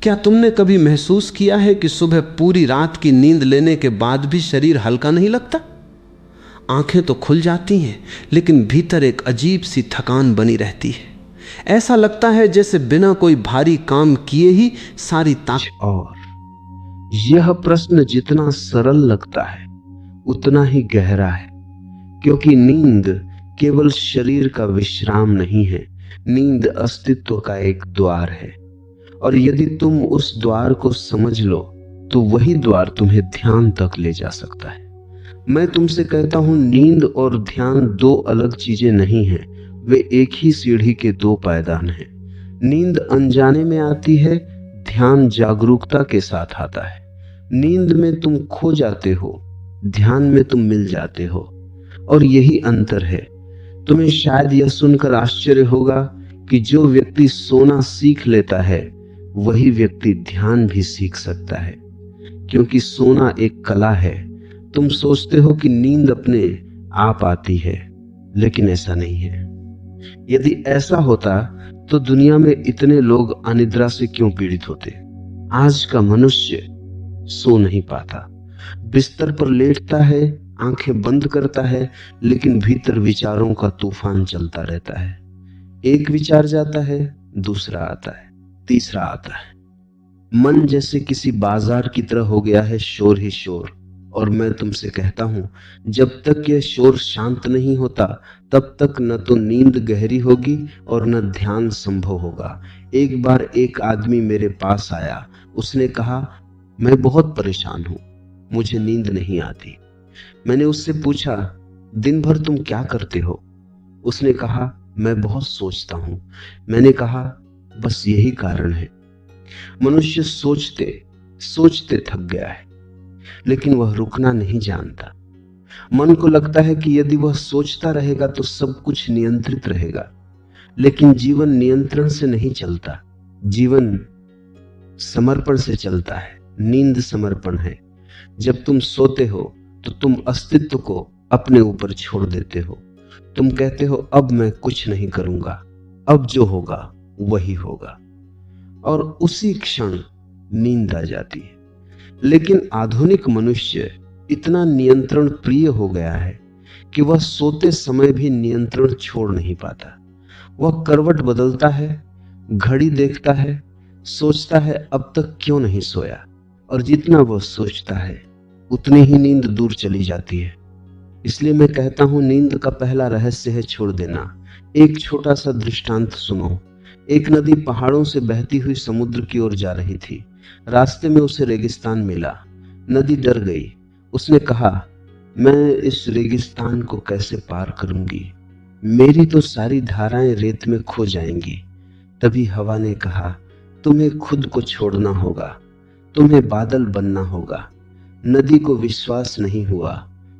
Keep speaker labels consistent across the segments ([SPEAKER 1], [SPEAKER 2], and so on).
[SPEAKER 1] क्या तुमने कभी महसूस किया है कि सुबह पूरी रात की नींद लेने के बाद भी शरीर हल्का नहीं लगता? आंखें तो खुल जाती हैं, लेकिन भीतर एक अजीब सी थकान बनी रहती है। ऐसा लगता है जैसे बिना कोई भारी काम किए ही सारी ताकत।
[SPEAKER 2] और यह प्रश्न जितना सरल लगता है उतना ही गहरा है, क्योंकि नींद केवल शरीर का विश्राम नहीं है, नींद अस्तित्व का एक द्वार है। और यदि तुम उस द्वार को समझ लो तो वही द्वार तुम्हें ध्यान तक ले जा सकता है। मैं तुमसे कहता हूं, नींद और ध्यान दो अलग चीजें नहीं हैं, वे एक ही सीढ़ी के दो पायदान हैं। नींद अनजाने में आती है, ध्यान जागरूकता के साथ आता है। नींद में तुम खो जाते हो, ध्यान में तुम मिल जाते हो, और यही अंतर है। तुम्हें शायद यह सुनकर आश्चर्य होगा कि जो व्यक्ति सोना सीख लेता है वही व्यक्ति ध्यान भी सीख सकता है, क्योंकि सोना एक कला है। तुम सोचते हो कि नींद अपने आप आती है, लेकिन ऐसा नहीं है। यदि ऐसा होता तो दुनिया में इतने लोग अनिद्रा से क्यों पीड़ित होते? आज का मनुष्य सो नहीं पाता, बिस्तर पर लेटता है, आंखें बंद करता है, लेकिन भीतर विचारों का तूफान चलता रहता है। एक विचार जाता है, दूसरा आता है, तीसरा आता है। मन जैसे किसी बाजार की तरह हो गया है, शोर ही शोर। और मैं तुमसे कहता हूं, जब तक यह शोर शांत नहीं होता तब तक न तो नींद गहरी होगी और न ध्यान संभव होगा। एक बार एक आदमी मेरे पास आया, उसने कहा, मैं बहुत परेशान हूं, मुझे नींद नहीं आती। मैंने उससे पूछा, दिन भर तुम क्या करते हो? उसने कहा, मैं बहुत सोचता हूं। मैंने कहा, बस यही कारण है। मनुष्य सोचते सोचते थक गया है, लेकिन वह रुकना नहीं जानता। मन को लगता है कि यदि वह सोचता रहेगा तो सब कुछ नियंत्रित रहेगा, लेकिन जीवन नियंत्रण से नहीं चलता, जीवन समर्पण से चलता है। नींद समर्पण है। जब तुम सोते हो तो तुम अस्तित्व को अपने ऊपर छोड़ देते हो। तुम कहते हो, अब मैं कुछ नहीं करूंगा, अब जो होगा वही होगा, और उसी क्षण नींद आ जाती है। लेकिन आधुनिक मनुष्य इतना नियंत्रण प्रिय हो गया है कि वह सोते समय भी नियंत्रण छोड़ नहीं पाता। वह करवट बदलता है, घड़ी देखता है, सोचता है अब तक क्यों नहीं सोया, और जितना वह सोचता है उतनी ही नींद दूर चली जाती है। इसलिए मैं कहता हूं, नींद का पहला रहस्य है छोड़ देना। एक छोटा सा दृष्टांत सुनो। एक नदी पहाड़ों से बहती हुई समुद्र की ओर जा रही थी। रास्ते में उसे रेगिस्तान मिला। नदी डर गई। उसने कहा, मैं इस रेगिस्तान को कैसे पार करूंगी? मेरी तो सारी धाराएं रेत में खो जाएंगी। तभी हवा ने कहा, तुम्हें खुद को छोड़ना होगा, तुम्हें बादल बनना होगा। नदी को विश्वास नहीं हुआ।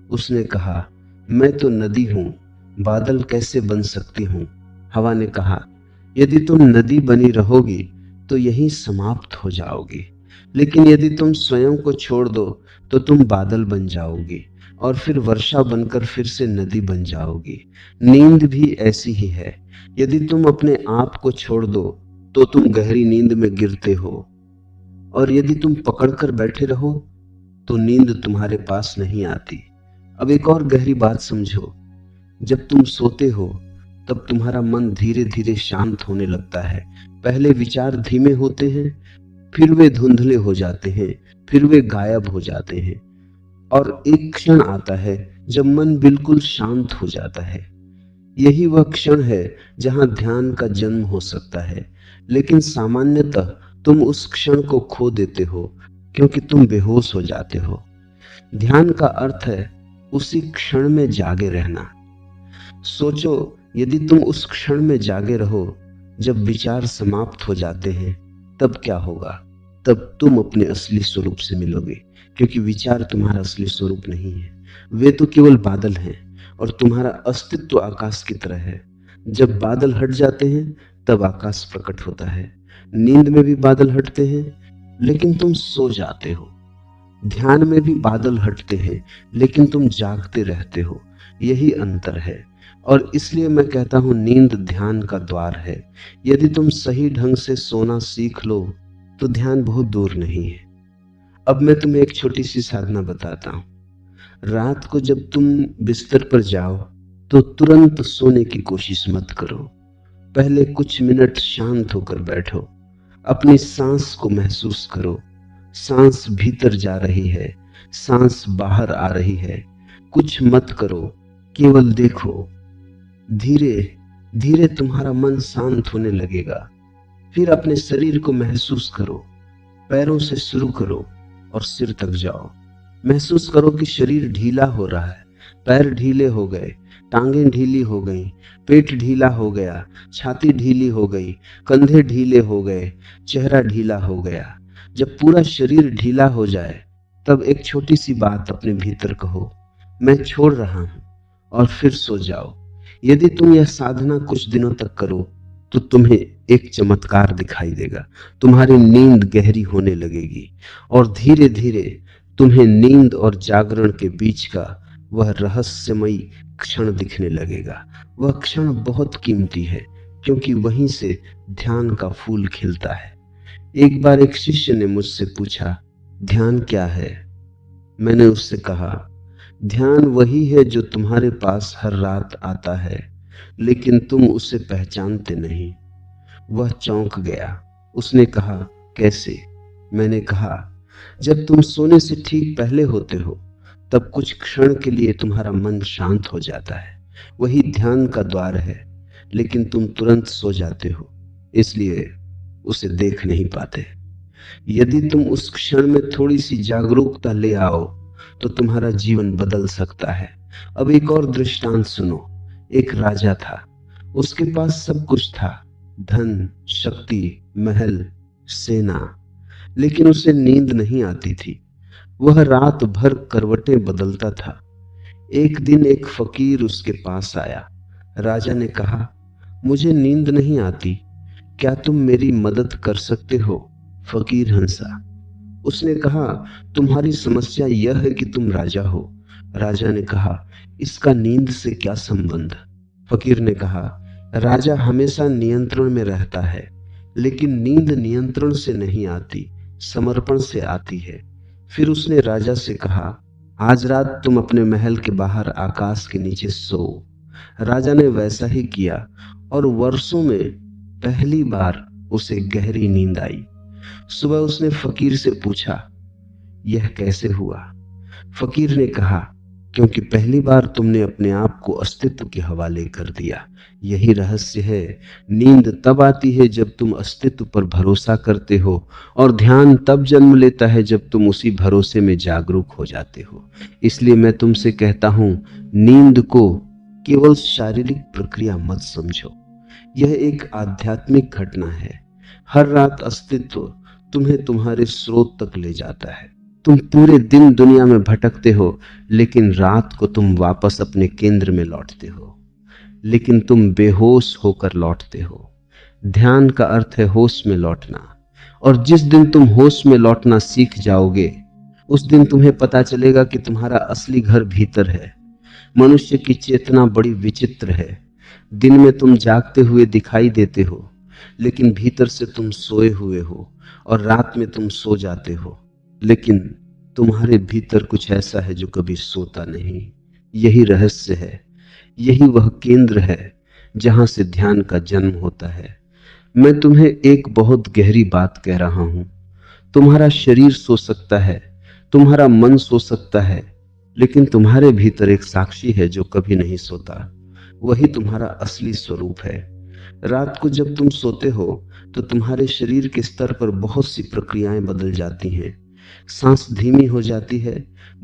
[SPEAKER 2] उसने कहा, मैं तो नदी हूं, बादल कैसे बन सकती हूं? हवा ने कहा, यदि तुम नदी बनी रहोगी तो यहीं समाप्त हो जाओगी, लेकिन यदि तुम स्वयं को छोड़ दो तो तुम बादल बन जाओगी, और फिर वर्षा बनकर फिर से नदी बन जाओगी। नींद भी ऐसी ही है। यदि तुम अपने आप को छोड़ दो तो तुम गहरी नींद में गिरते हो, और यदि तुम पकड़कर बैठे रहो तो नींद तुम्हारे पास नहीं आती। अब एक और गहरी बात समझो। जब तुम सोते हो तब तुम्हारा मन धीरे धीरे शांत होने लगता है। पहले विचार धीमे होते हैं, फिर वे धुंधले हो जाते हैं, फिर वे गायब हो जाते हैं, और एक क्षण आता है जब मन बिल्कुल शांत हो जाता है। यही वह क्षण है जहां ध्यान का जन्म हो सकता है। लेकिन सामान्यतः तुम उस क्षण को खो देते हो, क्योंकि तुम बेहोश हो जाते हो। ध्यान का अर्थ है उसी क्षण में जागे रहना। सोचो, यदि तुम उस क्षण में जागे रहो जब विचार समाप्त हो जाते हैं, तब क्या होगा? तब तुम अपने असली स्वरूप से मिलोगे, क्योंकि विचार तुम्हारा असली स्वरूप नहीं है। वे तो केवल बादल हैं, और तुम्हारा अस्तित्व आकाश की तरह है। जब बादल हट जाते हैं तब आकाश प्रकट होता है। नींद में भी बादल हटते हैं, लेकिन तुम सो जाते हो। ध्यान में भी बादल हटते हैं, लेकिन तुम जागते रहते हो। यही अंतर है। और इसलिए मैं कहता हूं, नींद ध्यान का द्वार है। यदि तुम सही ढंग से सोना सीख लो तो ध्यान बहुत दूर नहीं है। अब मैं तुम्हें एक छोटी सी साधना बताता हूँ। रात को जब तुम बिस्तर पर जाओ तो तुरंत सोने की कोशिश मत करो। पहले कुछ मिनट शांत होकर बैठो, अपनी सांस को महसूस करो। सांस भीतर जा रही है, सांस बाहर आ रही है। कुछ मत करो, केवल देखो। धीरे धीरे तुम्हारा मन शांत होने लगेगा। फिर अपने शरीर को महसूस करो। पैरों से शुरू करो और सिर तक जाओ। महसूस करो कि शरीर ढीला हो रहा है। पैर ढीले हो गए, टांगें ढीली हो गई, पेट ढीला हो गया, छाती ढीली हो गई, कंधे ढीले हो गए, चेहरा ढीला हो गया। जब पूरा शरीर ढीला हो जाए तब एक छोटी सी बात अपने भीतर कहो, मैं छोड़ रहा हूं, और फिर सो जाओ। यदि तुम यह साधना कुछ दिनों तक करो तो तुम्हें एक चमत्कार दिखाई देगा। तुम्हारी नींद गहरी होने लगेगी और धीरे धीरे तुम्हें नींद और जागरण के बीच का वह रहस्यमयी क्षण दिखने लगेगा। वह क्षण बहुत कीमती है, क्योंकि वहीं से ध्यान का फूल खिलता है। एक बार एक शिष्य ने मुझसे पूछा, ध्यान क्या है? मैंने उससे कहा, ध्यान वही है जो तुम्हारे पास हर रात आता है, लेकिन तुम उसे पहचानते नहीं। वह चौंक गया। उसने कहा, कैसे? मैंने कहा, जब तुम सोने से ठीक पहले होते हो तब कुछ क्षण के लिए तुम्हारा मन शांत हो जाता है। वही ध्यान का द्वार है, लेकिन तुम तुरंत सो जाते हो, इसलिए उसे देख नहीं पाते। यदि तुम उस क्षण में थोड़ी सी जागरूकता ले आओ तो तुम्हारा जीवन बदल सकता है। अब एक और दृष्टांत सुनो। एक राजा था, उसके पास सब कुछ था, धन, शक्ति, महल, सेना, लेकिन उसे नींद नहीं आती थी। वह रात भर करवटें बदलता था। एक दिन एक फकीर उसके पास आया। राजा ने कहा, मुझे नींद नहीं आती, क्या तुम मेरी मदद कर सकते हो? फकीर हंसा। उसने कहा, तुम्हारी समस्या यह है कि तुम राजा हो। राजा ने कहा, इसका नींद से क्या संबंध? फकीर ने कहा, राजा हमेशा नियंत्रण में रहता है, लेकिन नींद नियंत्रण से नहीं आती, समर्पण से आती है। फिर उसने राजा से कहा, आज रात तुम अपने महल के बाहर आकाश के नीचे सो। राजा ने वैसा ही किया और वर्षों में पहली बार उसे गहरी नींद आई। सुबह उसने फकीर से पूछा, यह कैसे हुआ? फकीर ने कहा, क्योंकि पहली बार तुमने अपने आप को अस्तित्व के हवाले कर दिया। यही रहस्य है। नींद तब आती है जब तुम अस्तित्व पर भरोसा करते हो, और ध्यान तब जन्म लेता है जब तुम उसी भरोसे में जागरूक हो जाते हो। इसलिए मैं तुमसे कहता हूं, नींद को केवल शारीरिक प्रक्रिया मत समझो, यह एक आध्यात्मिक घटना है। हर रात अस्तित्व तुम्हें तुम्हारे स्रोत तक ले जाता है। तुम पूरे दिन दुनिया में भटकते हो, लेकिन रात को तुम वापस अपने केंद्र में लौटते हो, लेकिन तुम बेहोश होकर लौटते हो। ध्यान का अर्थ है होश में लौटना, और जिस दिन तुम होश में लौटना सीख जाओगे, उस दिन तुम्हें पता चलेगा कि तुम्हारा असली घर भीतर है। मनुष्य की चेतना बड़ी विचित्र है। दिन में तुम जागते हुए दिखाई देते हो, लेकिन भीतर से तुम सोए हुए हो, और रात में तुम सो जाते हो, लेकिन तुम्हारे भीतर कुछ ऐसा है जो कभी सोता नहीं। यही रहस्य है, यही वह केंद्र है जहां से ध्यान का जन्म होता है। मैं तुम्हें एक बहुत गहरी बात कह रहा हूं। तुम्हारा शरीर सो सकता है, तुम्हारा मन सो सकता है, लेकिन तुम्हारे भीतर एक साक्षी है जो कभी नहीं सोता। वही तुम्हारा असली स्वरूप है। रात को जब तुम सोते हो तो तुम्हारे शरीर के स्तर पर बहुत सी प्रक्रियाएं बदल जाती हैं। सांस धीमी हो जाती है,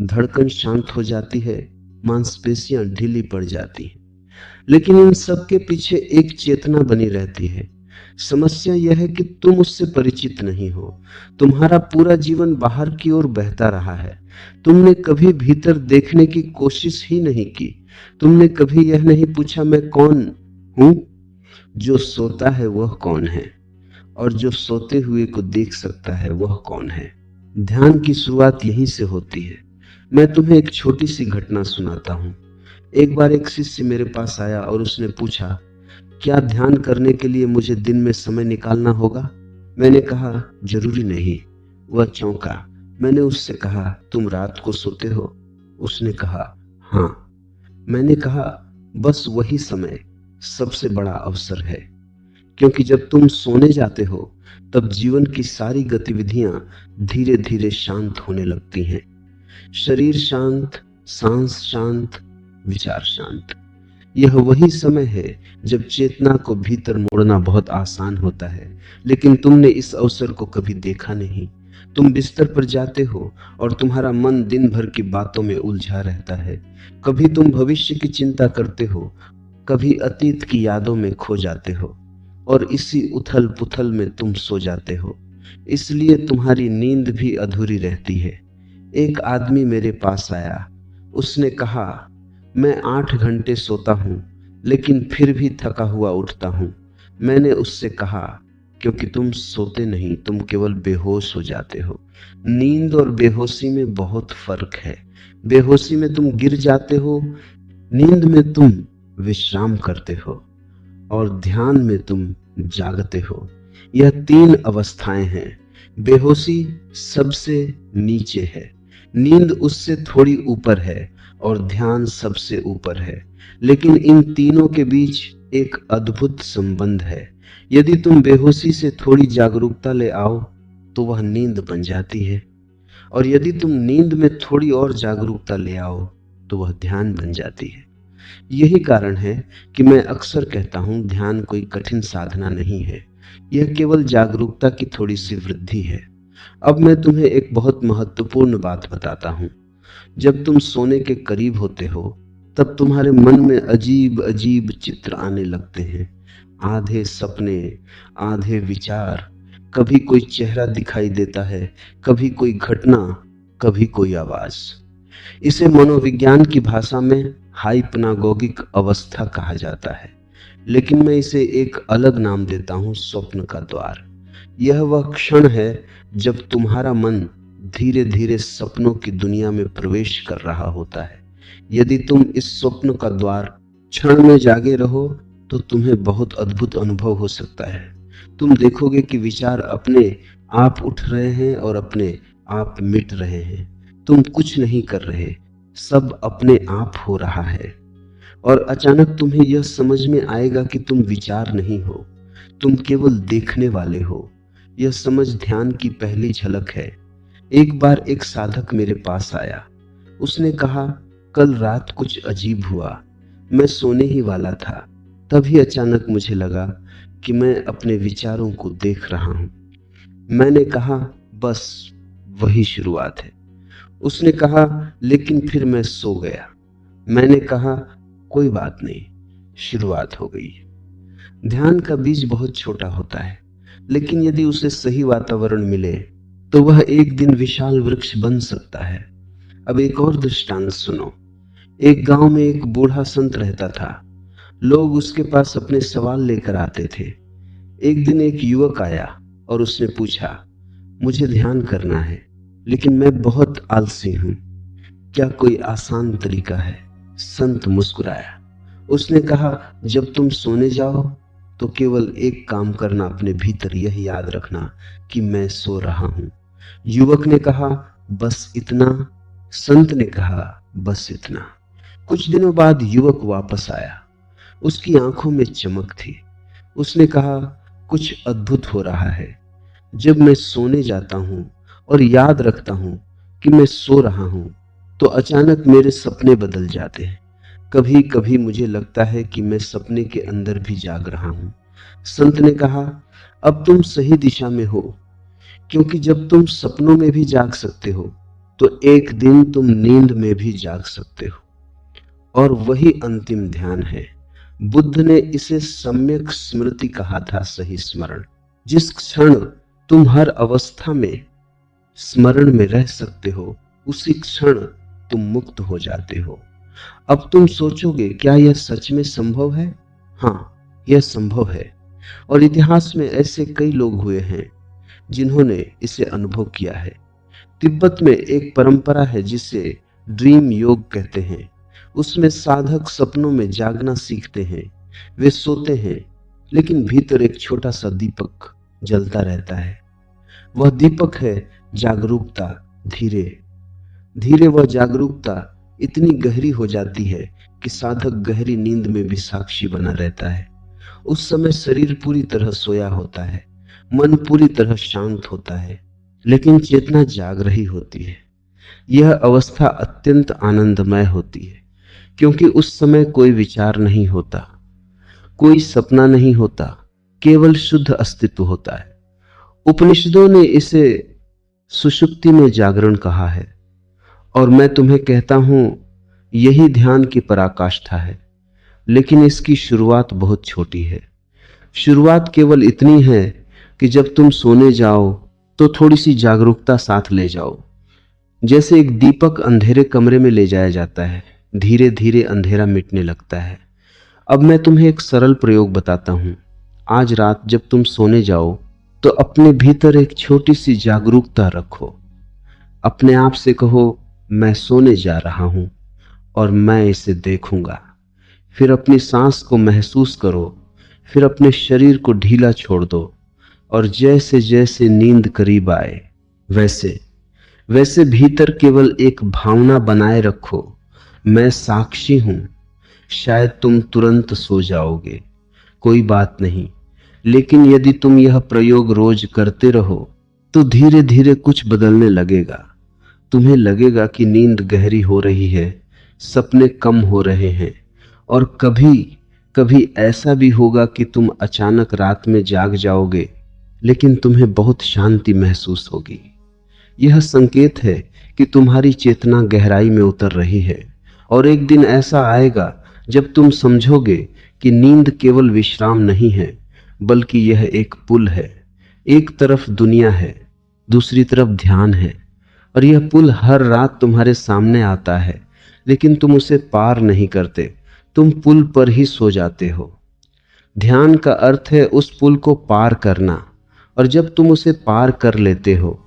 [SPEAKER 2] धड़कन शांत हो जाती है, मांसपेशियां ढीली पड़ जाती हैं, लेकिन इन सब के पीछे एक चेतना बनी रहती है। समस्या यह है कि तुम उससे परिचित नहीं हो। तुम्हारा पूरा जीवन बाहर की ओर बहता रहा है। तुमने कभी भीतर देखने की कोशिश ही नहीं की। तुमने कभी यह नहीं पूछा, मैं कौन हूं? जो सोता है वह कौन है, और जो सोते हुए को देख सकता है वह कौन है? ध्यान की शुरुआत यहीं से होती है। मैं तुम्हें एक छोटी सी घटना सुनाता हूँ। एक बार एक शिष्य मेरे पास आया और उसने पूछा, क्या ध्यान करने के लिए मुझे दिन में समय निकालना होगा? मैंने कहा, जरूरी नहीं। वह चौंका। मैंने उससे कहा, तुम रात को सोते हो? उसने कहा, हाँ। मैंने कहा, बस वही समय सबसे बड़ा अवसर है, क्योंकि जब तुम सोने जाते हो तब जीवन की सारी गतिविधियां धीरे धीरे शांत होने लगती हैं। शरीर शांत, सांस शांत, विचार शांत। यह वही समय है जब चेतना को भीतर मोड़ना बहुत आसान होता है, लेकिन तुमने इस अवसर को कभी देखा नहीं। तुम बिस्तर पर जाते हो और तुम्हारा मन दिन भर की बातों में उलझा रहता है। कभी तुम भविष्य की चिंता करते हो, कभी अतीत की यादों में खो जाते हो, और इसी उथल पुथल में तुम सो जाते हो। इसलिए तुम्हारी नींद भी अधूरी रहती है। एक आदमी मेरे पास आया। उसने कहा, मैं 8 घंटे सोता हूं, लेकिन फिर भी थका हुआ उठता हूं। मैंने उससे कहा, क्योंकि तुम सोते नहीं, तुम केवल बेहोश हो जाते हो। नींद और बेहोशी में बहुत फर्क है। बेहोशी में तुम गिर जाते हो, नींद में तुम विश्राम करते हो, और ध्यान में तुम जागते हो। यह 3 अवस्थाएं हैं। बेहोशी सबसे नीचे है, नींद उससे थोड़ी ऊपर है, और ध्यान सबसे ऊपर है। लेकिन इन तीनों के बीच एक अद्भुत संबंध है। यदि तुम बेहोशी से थोड़ी जागरूकता ले आओ तो वह नींद बन जाती है, और यदि तुम नींद में थोड़ी और जागरूकता ले आओ तो वह ध्यान बन जाती है। यही कारण है कि मैं अक्सर कहता हूं, ध्यान कोई कठिन साधना नहीं है, यह केवल जागरूकता की थोड़ी सी वृद्धि है। अब मैं तुम्हें एक बहुत महत्वपूर्ण बात बताता हूं। जब तुम सोने के करीब होते हो तब तुम्हारे मन में अजीब अजीब चित्र आने लगते हैं। आधे सपने, आधे विचार। कभी कोई चेहरा दिखाई देता है, कभी कोई घटना, कभी कोई आवाज। इसे मनोविज्ञान की भाषा में हाइपनागोगिक अवस्था कहा जाता है, लेकिन मैं इसे एक अलग नाम देता हूं, स्वप्न का द्वार। यह वह क्षण है जब तुम्हारा मन धीरे धीरे सपनों की दुनिया में प्रवेश कर रहा होता है। यदि तुम इस स्वप्न का द्वार क्षण में जागे रहो तो तुम्हें बहुत अद्भुत अनुभव हो सकता है। तुम देखोगे कि विचार अपने आप उठ रहे हैं और अपने आप मिट रहे हैं। तुम कुछ नहीं कर रहे, सब अपने आप हो रहा है। और अचानक तुम्हें यह समझ में आएगा कि तुम विचार नहीं हो, तुम केवल देखने वाले हो। यह समझ ध्यान की पहली झलक है। एक बार एक साधक मेरे पास आया। उसने कहा, कल रात कुछ अजीब हुआ। मैं सोने ही वाला था, तभी अचानक मुझे लगा कि मैं अपने विचारों को देख रहा हूं। मैंने कहा, बस वही शुरुआत है। उसने कहा, लेकिन फिर मैं सो गया। मैंने कहा, कोई बात नहीं, शुरुआत हो गई। ध्यान का बीज बहुत छोटा होता है, लेकिन यदि उसे सही वातावरण मिले तो वह एक दिन विशाल वृक्ष बन सकता है। अब एक और दृष्टांत सुनो। एक गांव में एक बूढ़ा संत रहता था। लोग उसके पास अपने सवाल लेकर आते थे। एक दिन एक युवक आया और उसने पूछा, मुझे ध्यान करना है, लेकिन मैं बहुत आलसी हूं, क्या कोई आसान तरीका है? संत मुस्कुराया। उसने कहा, जब तुम सोने जाओ तो केवल एक काम करना, अपने भीतर यह याद रखना कि मैं सो रहा हूं। युवक ने कहा, बस इतना? संत ने कहा, बस इतना। कुछ दिनों बाद युवक वापस आया। उसकी आंखों में चमक थी। उसने कहा, कुछ अद्भुत हो रहा है। जब मैं सोने जाता हूं और याद रखता हूं कि मैं सो रहा हूं तो अचानक मेरे सपने बदल जाते हैं। कभी कभी मुझे लगता है कि मैं सपने के अंदर भी जाग रहा हूं। संत ने कहा, अब तुम सही दिशा में हो, क्योंकि जब तुम सपनों में भी जाग सकते हो तो एक दिन तुम नींद में भी जाग सकते हो। और वही अंतिम ध्यान है। बुद्ध ने इसे सम्यक स्मृति कहा था, सही स्मरण। जिस क्षण तुम हर अवस्था में स्मरण में रह सकते हो, उसी क्षण तुम मुक्त हो जाते हो। अब तुम सोचोगे, क्या यह सच में संभव है? हाँ, यह संभव है। और इतिहास में ऐसे कई लोग हुए हैं जिन्होंने इसे अनुभव किया है। तिब्बत में एक परंपरा है जिसे ड्रीम योग कहते हैं। उसमें साधक सपनों में जागना सीखते हैं। वे सोते हैं, लेकिन भीतर एक छोटा सा दीपक जलता रहता है। वह दीपक है जागरूकता। धीरे धीरे वह जागरूकता इतनी गहरी हो जाती है कि साधक गहरी नींद में भी साक्षी बना रहता है। उस समय शरीर पूरी तरह सोया होता है, मन पूरी तरह शांत होता है, लेकिन चेतना जाग रही होती है। यह अवस्था अत्यंत आनंदमय होती है, क्योंकि उस समय कोई विचार नहीं होता, कोई सपना नहीं होता, केवल शुद्ध अस्तित्व होता है। उपनिषदों ने इसे सुषुप्ति में जागरण कहा है, और मैं तुम्हें कहता हूं यही ध्यान की पराकाष्ठा है। लेकिन इसकी शुरुआत बहुत छोटी है। शुरुआत केवल इतनी है कि जब तुम सोने जाओ तो थोड़ी सी जागरूकता साथ ले जाओ। जैसे एक दीपक अंधेरे कमरे में ले जाया जाता है, धीरे धीरे अंधेरा मिटने लगता है। अब मैं तुम्हें एक सरल प्रयोग बताता हूं। आज रात जब तुम सोने जाओ तो अपने भीतर एक छोटी सी जागरूकता रखो। अपने आप से कहो, मैं सोने जा रहा हूं और मैं इसे देखूंगा। फिर अपनी सांस को महसूस करो, फिर अपने शरीर को ढीला छोड़ दो, और जैसे जैसे नींद करीब आए वैसे वैसे भीतर केवल एक भावना बनाए रखो, मैं साक्षी हूं। शायद तुम तुरंत सो जाओगे, कोई बात नहीं, लेकिन यदि तुम यह प्रयोग रोज करते रहो तो धीरे धीरे कुछ बदलने लगेगा। तुम्हें लगेगा कि नींद गहरी हो रही है, सपने कम हो रहे हैं, और कभी कभी ऐसा भी होगा कि तुम अचानक रात में जाग जाओगे, लेकिन तुम्हें बहुत शांति महसूस होगी। यह संकेत है कि तुम्हारी चेतना गहराई में उतर रही है, और एक दिन ऐसा आएगा जब तुम समझोगे कि नींद केवल विश्राम नहीं है, बल्कि यह एक पुल है। एक तरफ दुनिया है, दूसरी तरफ ध्यान है, और यह पुल हर रात तुम्हारे सामने आता है, लेकिन तुम उसे पार नहीं करते, तुम पुल पर ही सो जाते हो। ध्यान का अर्थ है उस पुल को पार करना, और जब तुम उसे पार कर लेते हो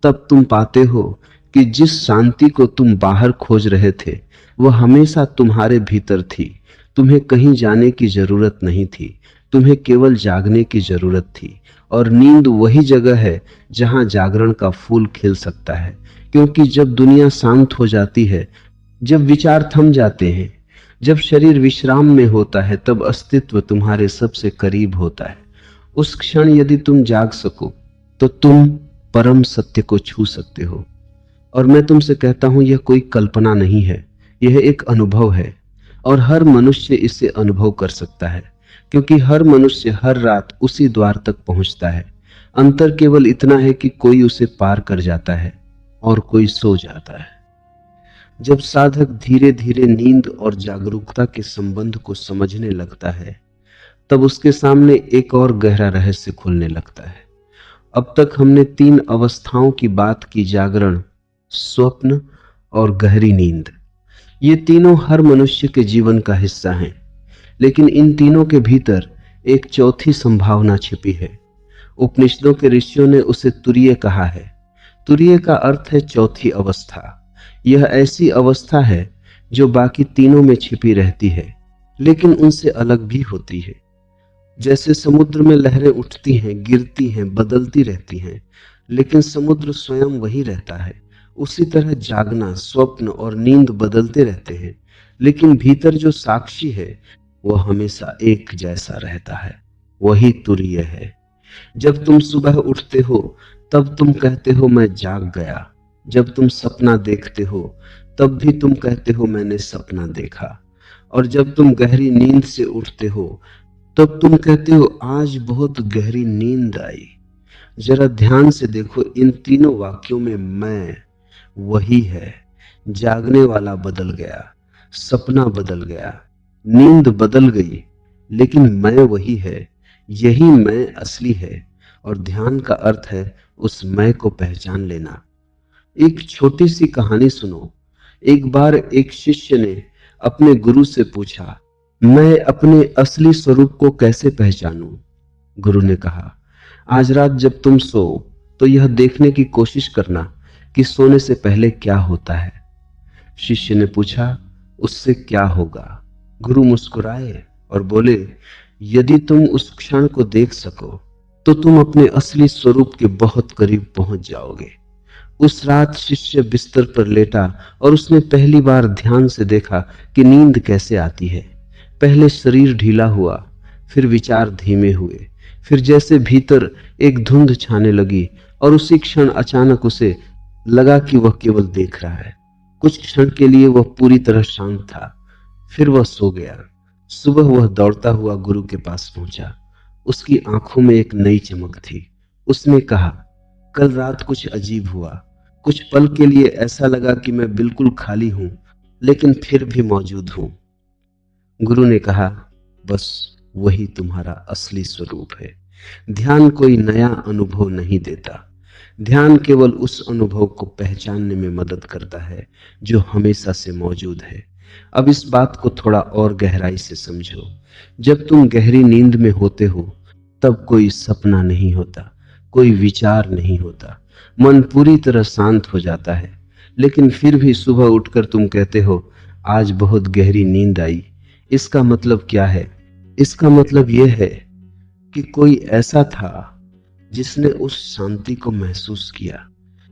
[SPEAKER 2] तब तुम पाते हो कि जिस शांति को तुम बाहर खोज रहे थे वह हमेशा तुम्हारे भीतर थी। तुम्हें कहीं जाने की जरूरत नहीं थी, तुम्हें केवल जागने की जरूरत थी। और नींद वही जगह है जहां जागरण का फूल खिल सकता है, क्योंकि जब दुनिया शांत हो जाती है, जब विचार थम जाते हैं, जब शरीर विश्राम में होता है, तब अस्तित्व तुम्हारे सबसे करीब होता है। उस क्षण यदि तुम जाग सको तो तुम परम सत्य को छू सकते हो। और मैं तुमसे कहता हूं, यह कोई कल्पना नहीं है, यह एक अनुभव है, और हर मनुष्य इसे अनुभव कर सकता है, क्योंकि हर मनुष्य हर रात उसी द्वार तक पहुंचता है। अंतर केवल इतना है कि कोई उसे पार कर जाता है और कोई सो जाता है। जब साधक धीरे धीरे नींद और जागरूकता के संबंध को समझने लगता है, तब उसके सामने एक और गहरा रहस्य खुलने लगता है। अब तक हमने 3 अवस्थाओं की बात की, जागरण, स्वप्न और गहरी नींद। ये तीनों हर मनुष्य के जीवन का हिस्सा हैं, लेकिन इन तीनों के भीतर एक चौथी संभावना छिपी है। उपनिषदों के ऋषियों ने उसे तुरीय कहा है। तुरीय का अर्थ है चौथी अवस्था। यह ऐसी अवस्था है जो बाकी तीनों में छिपी रहती है, लेकिन उनसे अलग भी होती है। जैसे समुद्र में लहरें उठती हैं, गिरती हैं, बदलती रहती हैं, लेकिन समुद्र स्वयं वही रहता है। उसी तरह जागना, स्वप्न और नींद बदलते रहते हैं, लेकिन भीतर जो साक्षी है वह हमेशा एक जैसा रहता है। वही तुरीय है। जब तुम सुबह उठते हो तब तुम कहते हो मैं जाग गया। जब तुम सपना देखते हो तब भी तुम कहते हो मैंने सपना देखा। और जब तुम गहरी नींद से उठते हो तब तुम कहते हो आज बहुत गहरी नींद आई। जरा ध्यान से देखो, इन तीनों वाक्यों में मैं वही है। जागने वाला बदल गया, सपना बदल गया, नींद बदल गई, लेकिन मैं वही है। यही मैं असली है। और ध्यान का अर्थ है उस मैं को पहचान लेना। एक छोटी सी कहानी सुनो। एक बार एक शिष्य ने अपने गुरु से पूछा, मैं अपने असली स्वरूप को कैसे पहचानूं? गुरु ने कहा, आज रात जब तुम सो तो यह देखने की कोशिश करना कि सोने से पहले क्या होता है। शिष्य ने पूछा, उससे क्या होगा? गुरु मुस्कुराए और बोले, यदि तुम उस क्षण को देख सको तो तुम अपने असली स्वरूप के बहुत करीब पहुंच जाओगे। उस रात शिष्य बिस्तर पर लेटा और उसने पहली बार ध्यान से देखा कि नींद कैसे आती है। पहले शरीर ढीला हुआ, फिर विचार धीमे हुए, फिर जैसे भीतर एक धुंध छाने लगी और उसी क्षण अचानक उसे लगा कि वह केवल देख रहा है। कुछ क्षण के लिए वह पूरी तरह शांत था, फिर वह सो गया। सुबह वह दौड़ता हुआ गुरु के पास पहुंचा। उसकी आंखों में एक नई चमक थी। उसने कहा, कल रात कुछ अजीब हुआ। कुछ पल के लिए ऐसा लगा कि मैं बिल्कुल खाली हूं, लेकिन फिर भी मौजूद हूं। गुरु ने कहा, बस वही तुम्हारा असली स्वरूप है। ध्यान कोई नया अनुभव नहीं देता। ध्यान केवल उस अनुभव को पहचानने में मदद करता है जो हमेशा से मौजूद है। अब इस बात को थोड़ा और गहराई से समझो। जब तुम गहरी नींद में होते हो तब कोई सपना नहीं होता, कोई विचार नहीं होता, मन पूरी तरह शांत हो जाता है। लेकिन फिर भी सुबह उठकर तुम कहते हो, आज बहुत गहरी नींद आई। इसका मतलब क्या है? इसका मतलब यह है कि कोई ऐसा था जिसने उस शांति को महसूस किया।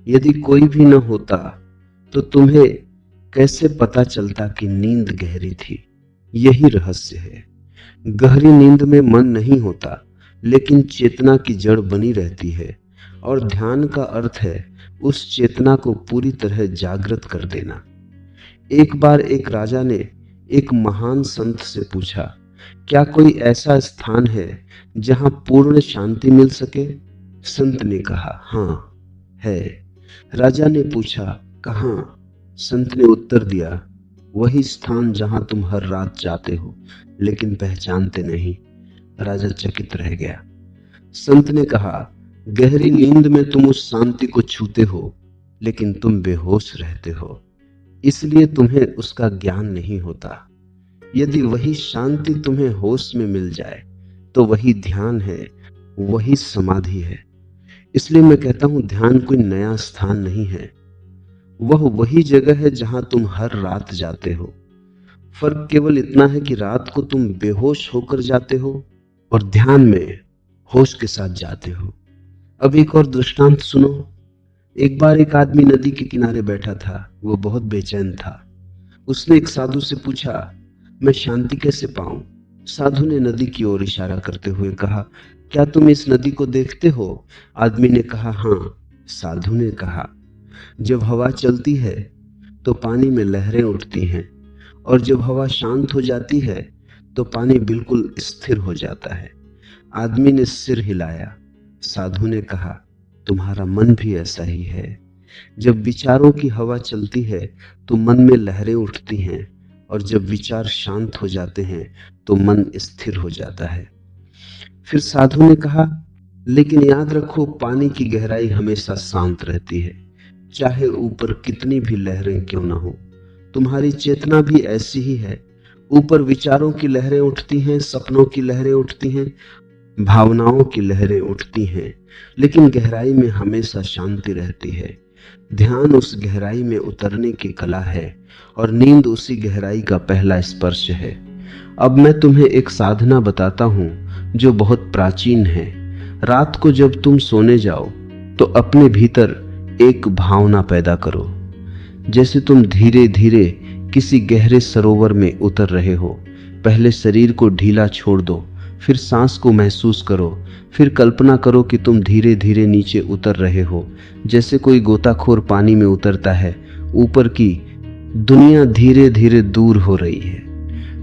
[SPEAKER 2] यदि कोई भी न होता तो तुम्हें कैसे पता चलता कि नींद गहरी थी? यही रहस्य है। गहरी नींद में मन नहीं होता, लेकिन चेतना की जड़ बनी रहती है, और ध्यान का अर्थ है उस चेतना को पूरी तरह जागृत कर देना। एक बार एक राजा ने एक महान संत से पूछा, क्या कोई ऐसा स्थान है जहां पूर्ण शांति मिल सके? संत ने कहा, हाँ है। राजा ने पूछा, कहाँ? संत ने उत्तर दिया, वही स्थान जहां तुम हर रात जाते हो लेकिन पहचानते नहीं। राजा चकित रह गया। संत ने कहा, गहरी नींद में तुम उस शांति को छूते हो लेकिन तुम बेहोश रहते हो, इसलिए तुम्हें उसका ज्ञान नहीं होता। यदि वही शांति तुम्हें होश में मिल जाए तो वही ध्यान है, वही समाधि है। इसलिए मैं कहता हूं, ध्यान कोई नया स्थान नहीं है, वह वही जगह है जहां तुम हर रात जाते हो। फर्क केवल इतना है कि रात को तुम बेहोश होकर जाते हो और ध्यान में होश के साथ जाते हो। अब एक और दृष्टांत सुनो। एक बार एक आदमी नदी के किनारे बैठा था। वो बहुत बेचैन था। उसने एक साधु से पूछा, मैं शांति कैसे पाऊं? साधु ने नदी की ओर इशारा करते हुए कहा, क्या तुम इस नदी को देखते हो? आदमी ने कहा, हाँ। साधु ने कहा, जब हवा चलती है तो पानी में लहरें उठती हैं, और जब हवा शांत हो जाती है तो पानी बिल्कुल स्थिर हो जाता है। आदमी ने सिर हिलाया। साधु ने कहा, तुम्हारा मन भी ऐसा ही है। जब विचारों की हवा चलती है तो मन में लहरें उठती हैं, और जब विचार शांत हो जाते हैं तो मन स्थिर हो जाता है। फिर साधु ने कहा, लेकिन याद रखो, पानी की गहराई हमेशा शांत रहती है, चाहे ऊपर कितनी भी लहरें क्यों ना हो। तुम्हारी चेतना भी ऐसी ही है। ऊपर विचारों की लहरें उठती हैं, सपनों की लहरें उठती हैं, भावनाओं की लहरें उठती हैं, लेकिन गहराई में हमेशा शांति रहती है। ध्यान उस गहराई में उतरने की कला है, और नींद उसी गहराई का पहला स्पर्श है। अब मैं तुम्हें एक साधना बताता हूं जो बहुत प्राचीन है। रात को जब तुम सोने जाओ तो अपने भीतर एक भावना पैदा करो, जैसे तुम धीरे धीरे किसी गहरे सरोवर में उतर रहे हो। पहले शरीर को ढीला छोड़ दो, फिर सांस को महसूस करो, फिर कल्पना करो कि तुम धीरे धीरे नीचे उतर रहे हो, जैसे कोई गोताखोर पानी में उतरता है। ऊपर की दुनिया धीरे धीरे दूर हो रही है,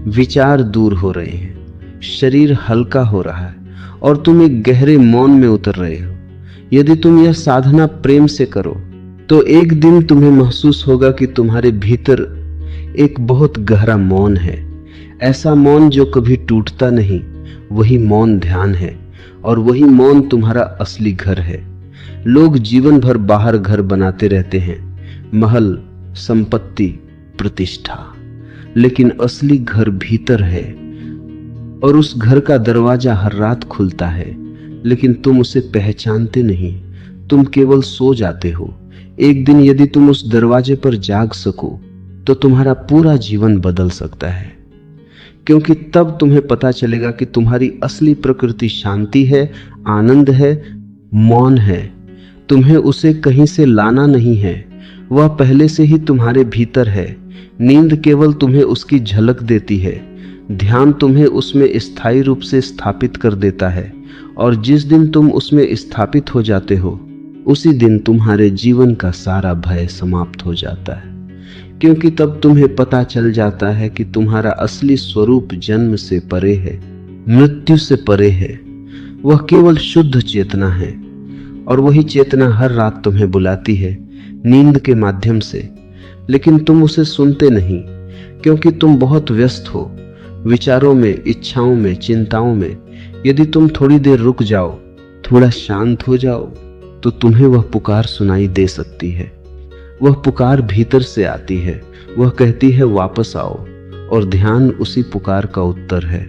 [SPEAKER 2] विचार दूर हो रहे हैं, शरीर हल्का हो रहा है, और तुम एक गहरे मौन में उतर रहे हो। यदि तुम यह साधना प्रेम से करो तो एक दिन तुम्हें महसूस होगा कि तुम्हारे भीतर एक बहुत गहरा मौन है, ऐसा मौन जो कभी टूटता नहीं। वही मौन ध्यान है, और वही मौन तुम्हारा असली घर है। लोग जीवन भर बाहर घर बनाते रहते हैं, महल, संपत्ति, प्रतिष्ठा, लेकिन असली घर भीतर है, और उस घर का दरवाजा हर रात खुलता है, लेकिन तुम उसे पहचानते नहीं। तुम केवल सो जाते हो। एक दिन यदि तुम उस दरवाजे पर जाग सको तो तुम्हारा पूरा जीवन बदल सकता है। क्योंकि तब तुम्हें पता चलेगा कि तुम्हारी असली प्रकृति शांति है, आनंद है, मौन है। तुम्हें उसे कहीं से लाना नहीं है, वह पहले से ही तुम्हारे भीतर है। नींद केवल तुम्हें उसकी झलक देती है। ध्यान तुम्हें उसमें स्थायी रूप से स्थापित कर देता है, और जिस दिन तुम उसमें स्थापित हो जाते हो उसी दिन तुम्हारे जीवन का सारा भय समाप्त हो जाता है। क्योंकि तब तुम्हें पता चल जाता है कि तुम्हारा असली स्वरूप जन्म से परे है, मृत्यु से परे है। वह केवल शुद्ध चेतना है, और वही चेतना हर रात तुम्हें बुलाती है नींद के माध्यम से। लेकिन तुम उसे सुनते नहीं, क्योंकि तुम बहुत व्यस्त हो विचारों में, इच्छाओं में, चिंताओं में। यदि तुम थोड़ी देर रुक जाओ, थोड़ा शांत हो जाओ, तो तुम्हें वह पुकार सुनाई दे सकती है। वह पुकार भीतर से आती है। वह कहती है वापस आओ, और ध्यान उसी पुकार का उत्तर है।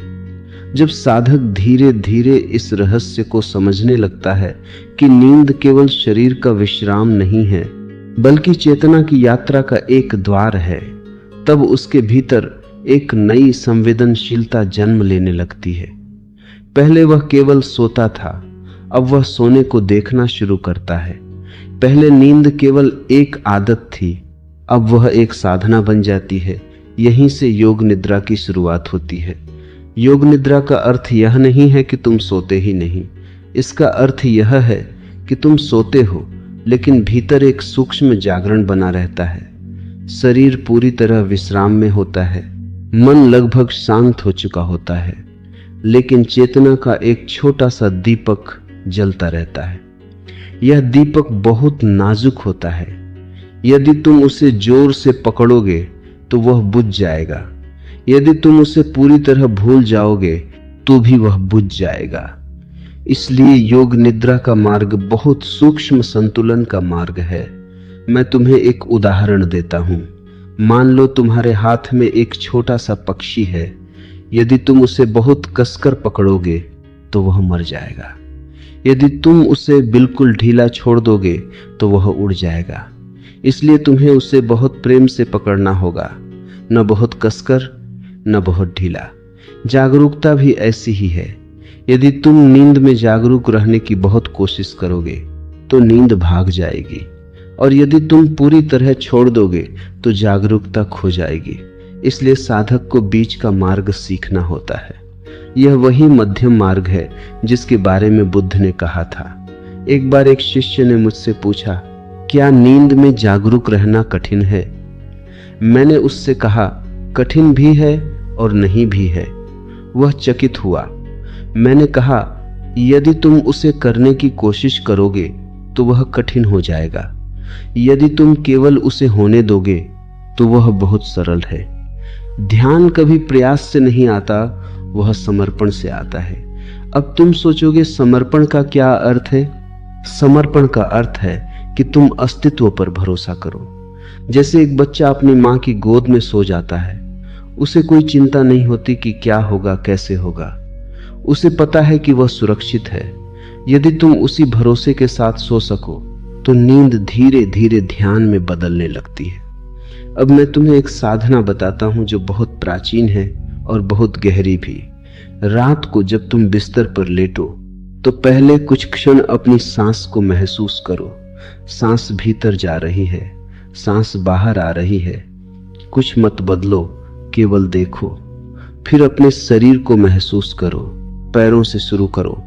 [SPEAKER 2] जब साधक धीरे धीरे इस रहस्य को समझने लगता है कि नींद केवल शरीर का विश्राम नहीं है, बल्कि चेतना की यात्रा का एक द्वार है, तब उसके भीतर एक नई संवेदनशीलता जन्म लेने लगती है। पहले वह केवल सोता था, अब वह सोने को देखना शुरू करता है। पहले नींद केवल एक आदत थी, अब वह एक साधना बन जाती है। यहीं से योग निद्रा की शुरुआत होती है। योग निद्रा का अर्थ यह नहीं है कि तुम सोते ही नहीं। इसका अर्थ यह है कि तुम सोते हो, लेकिन भीतर एक सूक्ष्म जागरण बना रहता है। शरीर पूरी तरह विश्राम में होता है, मन लगभग शांत हो चुका होता है, लेकिन चेतना का एक छोटा सा दीपक जलता रहता है। यह दीपक बहुत नाजुक होता है। यदि तुम उसे जोर से पकड़ोगे तो वह बुझ जाएगा। यदि तुम उसे पूरी तरह भूल जाओगे तो भी वह बुझ जाएगा। इसलिए योग निद्रा का मार्ग बहुत सूक्ष्म संतुलन का मार्ग है। मैं तुम्हें एक उदाहरण देता हूं। मान लो तुम्हारे हाथ में एक छोटा सा पक्षी है। यदि तुम उसे बहुत कसकर पकड़ोगे तो वह मर जाएगा। यदि तुम उसे बिल्कुल ढीला छोड़ दोगे तो वह उड़ जाएगा। इसलिए तुम्हें उसे बहुत प्रेम से पकड़ना होगा, न बहुत कसकर, न बहुत ढीला। जागरूकता भी ऐसी ही है। यदि तुम नींद में जागरूक रहने की बहुत कोशिश करोगे तो नींद भाग जाएगी, और यदि तुम पूरी तरह छोड़ दोगे तो जागरूकता खो जाएगी। इसलिए साधक को बीच का मार्ग सीखना होता है। यह वही मध्यम मार्ग है जिसके बारे में बुद्ध ने कहा था। एक बार एक शिष्य ने मुझसे पूछा, क्या नींद में जागरूक रहना कठिन है? मैंने उससे कहा, कठिन भी है और नहीं भी है। वह चकित हुआ। मैंने कहा, यदि तुम उसे करने की कोशिश करोगे तो वह कठिन हो जाएगा। यदि तुम केवल उसे होने दोगे तो वह बहुत सरल है। ध्यान कभी प्रयास से नहीं आता, वह समर्पण से आता है। अब तुम सोचोगे समर्पण का क्या अर्थ है? समर्पण का अर्थ है कि तुम अस्तित्व पर भरोसा करो। जैसे एक बच्चा अपनी माँ की गोद में सो जाता है, उसे कोई चिंता नहीं होती कि क्या होगा, कैसे होगा। उसे पता है कि वह सुरक्षित है। यदि तुम उसी भरोसे के साथ सो सको तो नींद धीरे धीरे ध्यान में बदलने लगती है। अब मैं तुम्हें एक साधना बताता हूं जो बहुत प्राचीन है और बहुत गहरी भी। रात को जब तुम बिस्तर पर लेटो तो पहले कुछ क्षण अपनी सांस को महसूस करो। सांस भीतर जा रही है, सांस बाहर आ रही है। कुछ मत बदलो, केवल देखो। फिर अपने शरीर को महसूस करो। पैरों से शुरू करो।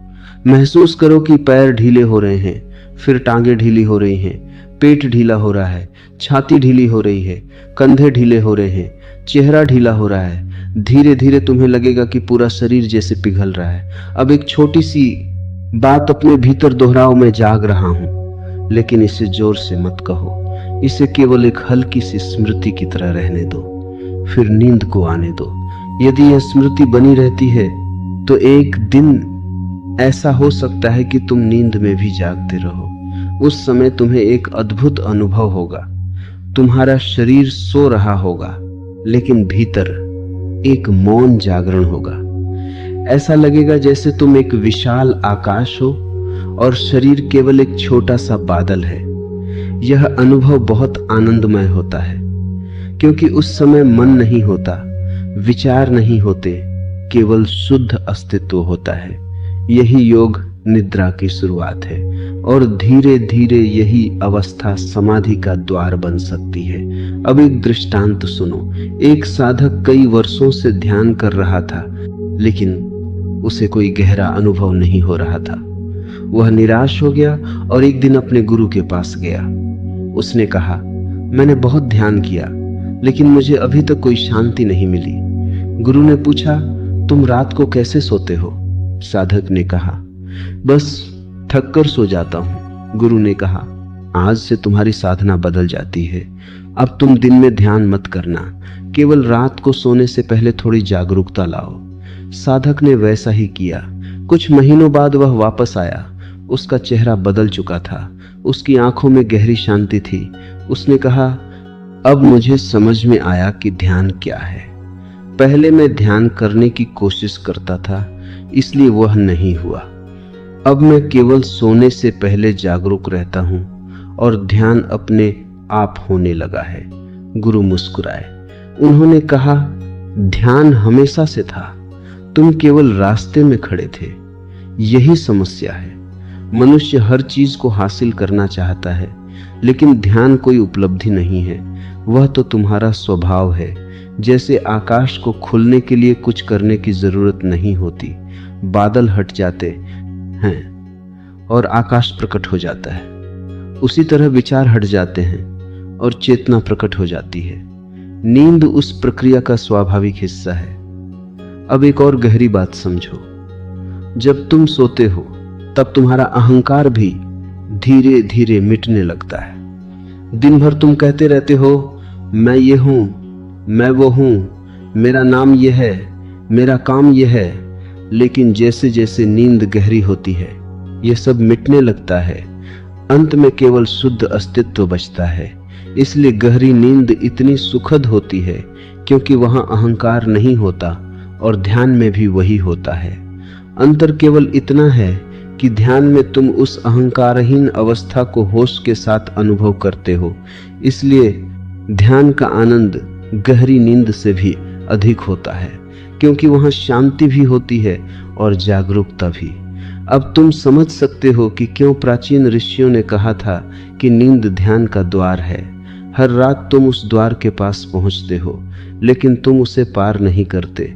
[SPEAKER 2] महसूस करो कि पैर ढीले हो रहे हैं, फिर टांगे ढीली हो रही हैं, पेट ढीला हो रहा है, छाती ढीली हो रही है, कंधे ढीले हो रहे हैं, चेहरा ढीला हो रहा है। धीरे धीरे तुम्हें लगेगा कि पूरा शरीर जैसे पिघल रहा है। अब एक छोटी सी बात अपने भीतर दोहराओ, मैं जाग रहा हूं, लेकिन इसे जोर से मत कहो। इसे केवल एक हल्की सी स्मृति की तरह रहने दो, फिर नींद को आने दो। यदि यह स्मृति बनी रहती है तो एक दिन ऐसा हो सकता है कि तुम नींद में भी जागते रहो। उस समय तुम्हें एक अद्भुत अनुभव होगा। तुम्हारा शरीर सो रहा होगा, लेकिन भीतर एक मौन जागरण होगा। ऐसा लगेगा जैसे तुम एक विशाल आकाश हो और शरीर केवल एक छोटा सा बादल है। यह अनुभव बहुत आनंदमय होता है, क्योंकि उस समय मन नहीं होता, विचार नहीं होते, केवल शुद्ध अस्तित्व होता है। यही योग निद्रा की शुरुआत है और धीरे धीरे यही अवस्था समाधि का द्वार बन सकती है। अब एक दृष्टांत सुनो। एक साधक कई वर्षों से ध्यान कर रहा था, लेकिन उसे कोई गहरा अनुभव नहीं हो रहा था। वह निराश हो गया और एक दिन अपने गुरु के पास गया। उसने कहा, मैंने बहुत ध्यान किया, लेकिन मुझे अभी तक कोई शांति नहीं मिली। गुरु ने पूछा, तुम रात को कैसे सोते हो? साधक ने कहा, बस थक कर सो जाता हूं। गुरु ने कहा, आज से तुम्हारी साधना बदल जाती है। अब तुम दिन में ध्यान मत करना, केवल रात को सोने से पहले थोड़ी जागरूकता लाओ। साधक ने वैसा ही किया। कुछ महीनों बाद वह वापस आया। उसका चेहरा बदल चुका था, उसकी आंखों में गहरी शांति थी। उसने कहा, अब मुझे समझ में आया कि ध्यान क्या है। पहले मैं ध्यान करने की कोशिश करता था, इसलिए वह नहीं हुआ। अब मैं केवल सोने से पहले जागरूक रहता हूं और ध्यान अपने आप होने लगा है। गुरु मुस्कुराए। उन्होंने कहा, ध्यान हमेशा से था, तुम केवल रास्ते में खड़े थे। यही समस्या है। मनुष्य हर चीज को हासिल करना चाहता है, लेकिन ध्यान कोई उपलब्धि नहीं है। वह तो तुम्हारा स्वभाव है। जैसे आकाश को खुलने के लिए कुछ करने की जरूरत नहीं होती। बादल हट जाते हैं और आकाश प्रकट हो जाता है। उसी तरह विचार हट जाते हैं और चेतना प्रकट हो जाती है। नींद उस प्रक्रिया का स्वाभाविक हिस्सा है। अब एक और गहरी बात समझो। जब तुम सोते हो तब तुम्हारा अहंकार भी धीरे धीरे मिटने लगता है। दिन भर तुम कहते रहते हो, मैं ये हूं, मैं वो हूं, मेरा नाम ये है, मेरा काम ये है। लेकिन जैसे जैसे नींद गहरी होती है, ये सब मिटने लगता है। अंत में केवल शुद्ध अस्तित्व बचता है। इसलिए गहरी नींद इतनी सुखद होती है, क्योंकि वहां अहंकार नहीं होता और ध्यान में भी वही होता है। अंतर केवल इतना है कि ध्यान में तुम उस अहंकारहीन अवस्था को होश के साथ अनुभव करते हो। इसलिए ध्यान का आनंद गहरी नींद से भी अधिक होता है, क्योंकि वहां शांति भी होती है और जागरूकता भी। अब तुम समझ सकते हो कि क्यों प्राचीन ऋषियों ने कहा था कि नींद ध्यान का द्वार है। हर रात तुम उस द्वार के पास पहुंचते हो, लेकिन तुम उसे पार नहीं करते,